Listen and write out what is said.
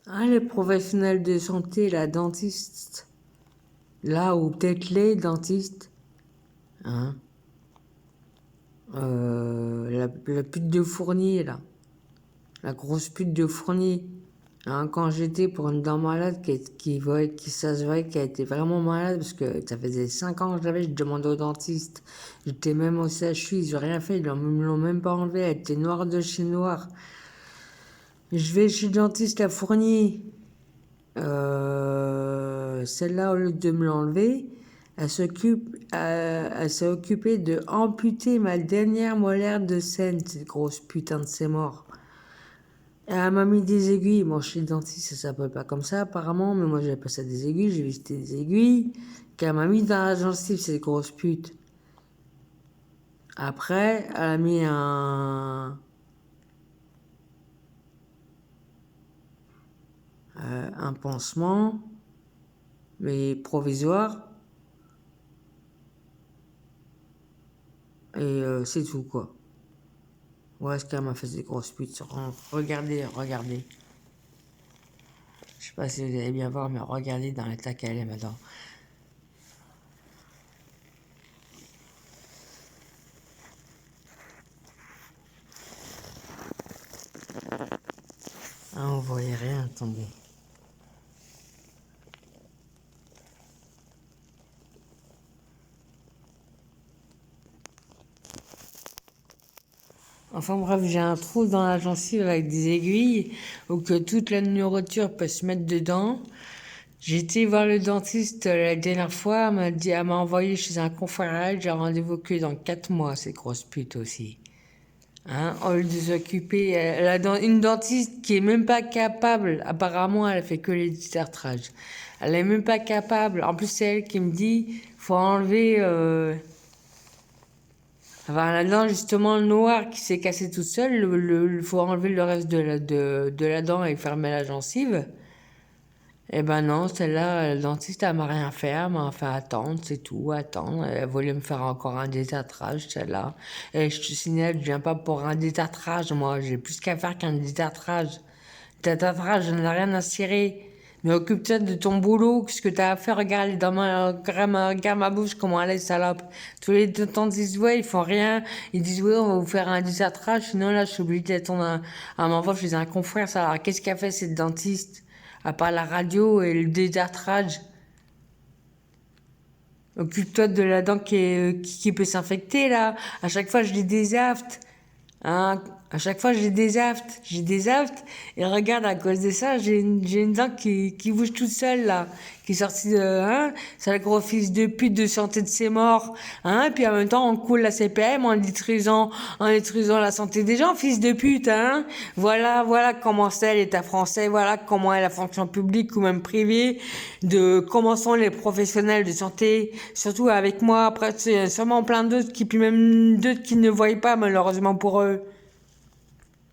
Ah, les professionnels de santé, la dentiste, là, ou peut-être les dentistes, hein, la pute de Fournier, là, la grosse pute de Fournier, hein, quand j'étais pour une dent malade qui ça se voyait qu'elle était vraiment malade, parce que ça faisait 5 ans que j'avais, je demandais au dentiste, j'étais même au CHU, ils n'ont rien fait, me l'ont même pas enlevé, elle était noire de chez noir. Je vais chez le dentiste à Fournier. Celle-là, au lieu de me l'enlever, elle s'est occupée de amputer ma dernière molaire de scène, cette grosse putain de c'est mort. Elle m'a mis des aiguilles. Moi, chez le dentiste, ça s'appelle pas comme ça, apparemment, mais moi, j'appelle ça des aiguilles. J'ai vu c'était des aiguilles qu'elle m'a mis dans la gencive, cette grosse pute. Après, elle a mis un pansement, mais provisoire. Et c'est tout, quoi. Ouais, ce qu'elle m'a fait des grosses putes. Regardez, regardez. Je sais pas si vous allez bien voir, mais regardez dans l'état qu'elle est maintenant. Ah, on voyait rien, attendez. Enfin bref, j'ai un trou dans la gencive avec des aiguilles où que toute la nourriture peut se mettre dedans. J'ai été voir le dentiste la dernière fois, elle m'a envoyé chez un confrère, j'ai rendez-vous que dans 4 mois, ces grosses putes aussi. Hein, au lieu de s'occuper, elle a une dentiste qui est même pas capable, apparemment elle fait que les détartrages. Elle est même pas capable, en plus c'est elle qui me dit, faut enlever, enfin la dent justement noire qui s'est cassée toute seule, faut enlever le reste de la dent et fermer la gencive. Eh ben non, celle-là, le dentiste, elle m'a rien fait, elle m'a fait attendre, c'est tout, attendre. Elle voulait me faire encore un détartrage, celle-là. Et je te signale, je viens pas pour un détartrage, moi, j'ai plus qu'à faire qu'un détartrage. Détartrage, je n'ai rien à cirer. Mais occupe-toi de ton boulot, qu'est-ce que t'as à faire, regarde regarde ma bouche, comment elle est, salope. Tous les dentistes disent, ouais, ils font rien. Ils disent, ouais, on va vous faire un détartrage, sinon là, je suis obligée d'attendre un moment, je suis un confrère, ça. Alors, qu'est-ce qu'a fait cette dentiste? À part la radio et le détartrage. Occupe-toi de la dent qui peut s'infecter, là. À chaque fois, je les désafte. Hein, à chaque fois, j'ai des aftes. J'ai des aftes. Et regarde, à cause de ça, j'ai une dent qui bouge toute seule, là. Qui est sortie de, hein, c'est le gros fils de pute de santé de ses morts. Hein, puis en même temps, on coule la CPM en détruisant la santé des gens, fils de pute, hein. Voilà comment c'est l'État français, voilà comment est la fonction publique ou même privée, de comment sont les professionnels de santé, surtout avec moi, après, c'est sûrement plein d'autres puis même d'autres qui ne voient pas, malheureusement pour eux.